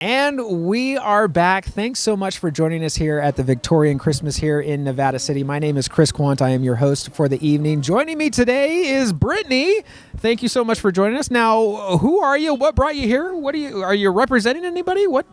And we are back. Thanks so much for joining us here at the Victorian Christmas here in Nevada City. My name is Chris Quant. I am your host for the evening. Joining me today is Brittany. Thank you so much for joining us. Now, who are you? What brought you here? Are you representing anybody? What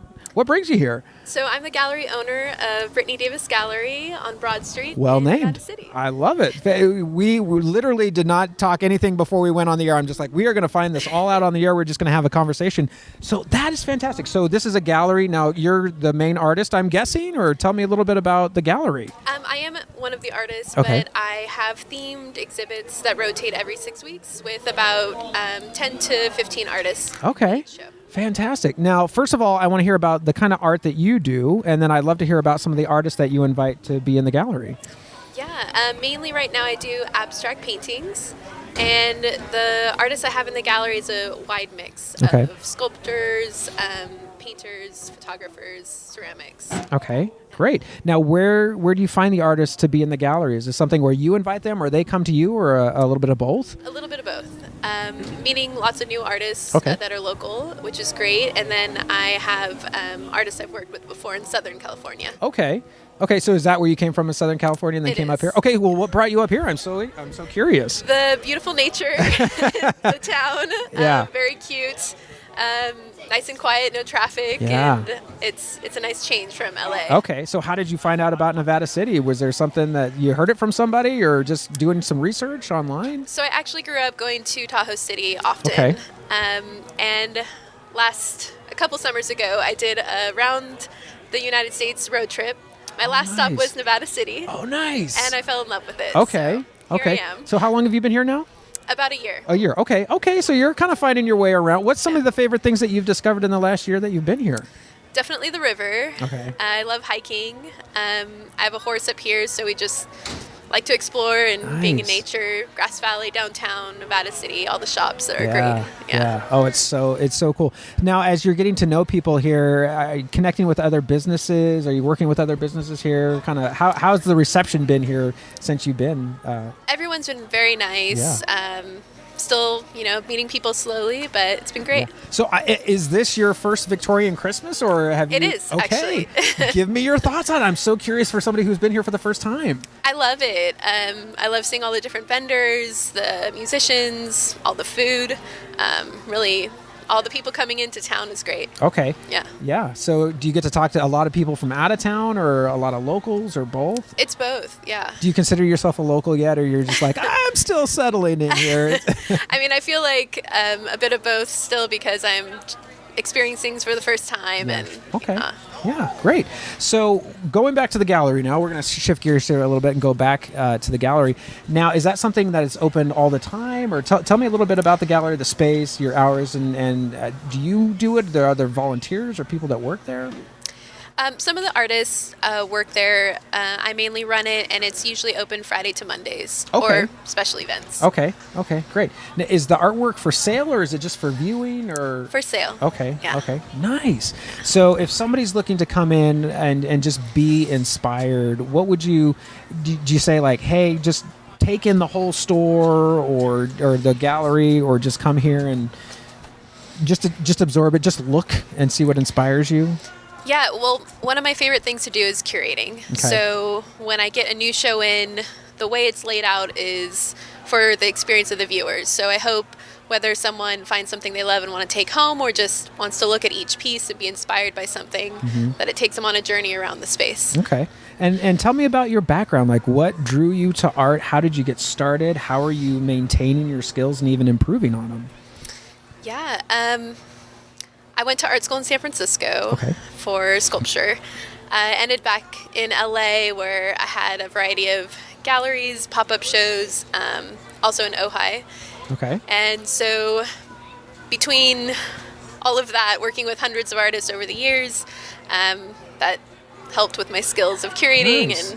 brings you here? So I'm the gallery owner of Brittany Davis Gallery on Broad Street Well in named. Nevada City. I love it. We literally did not talk anything before we went on the air. I'm just like, we are going to find this all out on the air. We're just going to have a conversation. So that is fantastic. So this is a gallery. Now, you're the main artist, I'm guessing, or tell me a little bit about the gallery. I am one of the artists, Okay. but I have themed exhibits that rotate every 6 weeks with about 10 to 15 artists. Okay. Each show. Fantastic. Now, first of all, I want to hear about the kind of art that you do, and then I'd love to hear about some of the artists that you invite to be in the gallery. Yeah, mainly right now I do abstract paintings, and the artists I have in the gallery is a wide mix Okay. of sculptors, painters, photographers, ceramics. Okay, great. Now, where do you find the artists to be in the gallery? Is this something where you invite them, or they come to you, or a little bit of both? A little bit of both. Meeting lots of new artists Okay. that are local, which is great. And then I have artists I've worked with before in Southern California. Okay. Okay, so is that where you came from in Southern California and then It came up is. here? Okay, well, what brought you up here? I'm so curious. The beautiful nature, the town, Yeah. very cute, nice and quiet, no traffic, Yeah. and it's a nice change from LA. Okay, so how did you find out about Nevada City? Was there something that you heard it from somebody or just doing some research online? So I actually grew up going to Tahoe City often. Okay. And a couple summers ago, I did a round the United States road trip. My last stop nice. was Nevada City, Oh, nice. and I fell in love with it. Okay. So Okay. Here I am. So how long have you been here now? About a year. A year. Okay. Okay. So you're kind of finding your way around. What's some of the favorite things that you've discovered in the last year that you've been here? Definitely the river. Okay. I love hiking. I have a horse up here, so we just like to explore and being in Nice. nature. Grass Valley, downtown, Nevada City, all the shops that are Yeah, great. yeah. Oh, it's so cool. Now, as you're getting to know people here, connecting with other businesses, are you working with other businesses here? Kind of, how's the reception been here since you've been? Everyone's been very nice. Still, meeting people slowly, but it's been great. So, is this your first Victorian Christmas, or have you? It is, Okay. actually. Give me your thoughts on it. I'm so curious for somebody who's been here for the first time. I love it. I love seeing all the different vendors, the musicians, all the food. Really, all the people coming into town is great. Okay. Yeah. Yeah. So, do you get to talk to a lot of people from out of town, or a lot of locals, or both? It's both, yeah. Do you consider yourself a local yet, or you're just like, I'm still settling in here? I mean, I feel like a bit of both still because I'm experiencing things for the first time. And Okay. Yeah, great. So going back to the gallery now, we're going to shift gears here a little bit and go back to the gallery. Now, is that something that is open all the time? Or tell me a little bit about the gallery, the space, your hours, and do you do it? Are there volunteers or people that work there? Some of the artists work there. I mainly run it, and it's usually open Friday to Mondays Okay. or special events. Okay, great. Now, is the artwork for sale, or is it just for viewing, or? For sale. Okay. Yeah. Okay. Nice. So if somebody's looking to come in and just be inspired, what would do you say, like, hey, just take in the whole store or the gallery, or just come here and just absorb it, just look and see what inspires you? Yeah, well, one of my favorite things to do is curating. Okay. So when I get a new show in, the way it's laid out is for the experience of the viewers. So I hope whether someone finds something they love and want to take home, or just wants to look at each piece and be inspired by something, that it takes them on a journey around the space. Okay. And tell me about your background. Like, what drew you to art? How did you get started? How are you maintaining your skills and even improving on them? Yeah, I went to art school in San Francisco Okay. for sculpture. Ended back in LA, where I had a variety of galleries, pop-up shows, also in Ojai. Okay. And so between all of that, working with hundreds of artists over the years, that helped with my skills of curating Nice.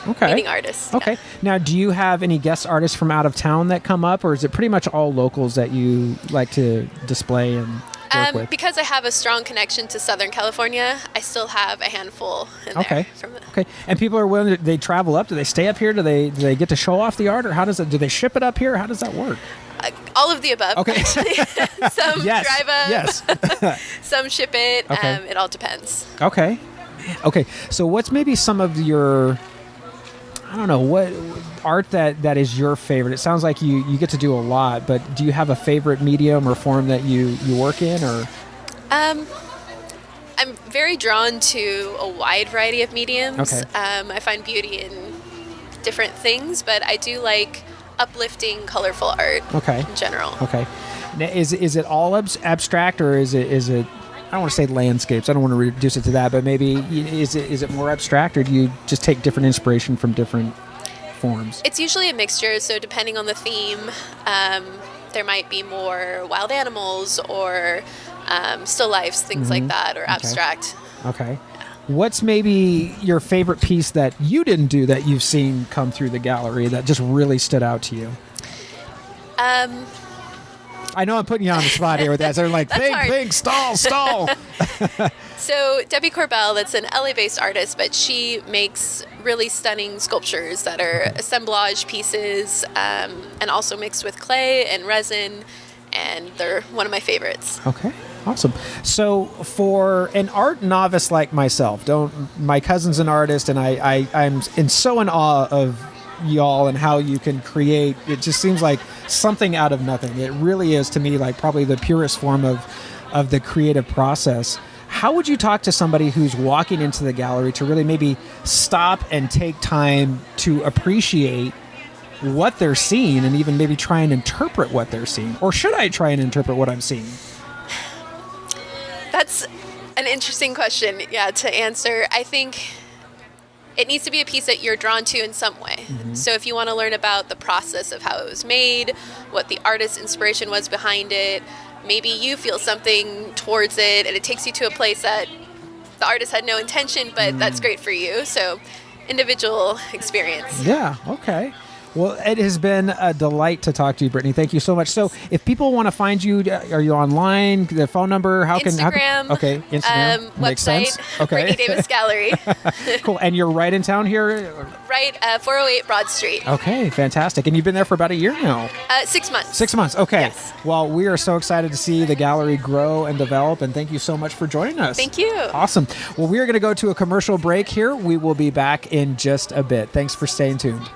and meeting artists. Okay. Yeah. Now, do you have any guest artists from out of town that come up, or is it pretty much all locals that you like to display and work with? Because I have a strong connection to Southern California, I still have a handful in Okay. there. From the, Okay. And people are willing they travel up? Do they stay up here? Do they get to show off the art, or how does it? Do they ship it up here? How does that work? All of the above. Okay. Actually. Some Yes. drive up. Yes. Some ship it. Okay. It all depends. Okay. Okay. So what's maybe some of your, I don't know, what art that is your favorite? It sounds like you get to do a lot, but do you have a favorite medium or form that you work in, or? I'm very drawn to a wide variety of mediums. Okay. I find beauty in different things, but I do like uplifting, colorful art. Okay. In general. Okay. Now, is it all abstract, or is it? I don't want to say landscapes. I don't want to reduce it to that, but maybe is it more abstract, or do you just take different inspiration from different forms? It's usually a mixture. So depending on the theme, there might be more wild animals or still lifes, things like that, or abstract. Okay. What's maybe your favorite piece that you didn't do that you've seen come through the gallery that just really stood out to you? I know I'm putting you on the spot here with that. So they're like, think, stall. So Debbie Corbell, that's an LA-based artist, but she makes really stunning sculptures that are assemblage pieces and also mixed with clay and resin, and they're one of my favorites. Okay, awesome. So for an art novice like myself, my cousin's an artist, and I'm so in awe of y'all and how you can create. It just seems like something out of nothing. It really is, to me, like probably the purest form of the creative process. How would you talk to somebody who's walking into the gallery to really maybe stop and take time to appreciate what they're seeing and even maybe try and interpret what they're seeing? Or should I try and interpret what I'm seeing? That's an interesting question, to answer. I think it needs to be a piece that you're drawn to in some way. So if you want to learn about the process of how it was made, what the artist's inspiration was behind it, maybe you feel something towards it and it takes you to a place that the artist had no intention, but that's great for you. So individual experience. Yeah, okay. Well, it has been a delight to talk to you, Brittany. Thank you so much. So if people want to find you, are you online? The phone number? Instagram. Okay, Instagram. Makes website, sense. Okay. Brittany Davis Gallery. Cool. And you're right in town here? Right, 408 Broad Street. Okay, fantastic. And you've been there for about a year now? 6 months. 6 months, okay. Yes. Well, we are so excited to see the gallery grow and develop, and thank you so much for joining us. Thank you. Awesome. Well, we are going to go to a commercial break here. We will be back in just a bit. Thanks for staying tuned.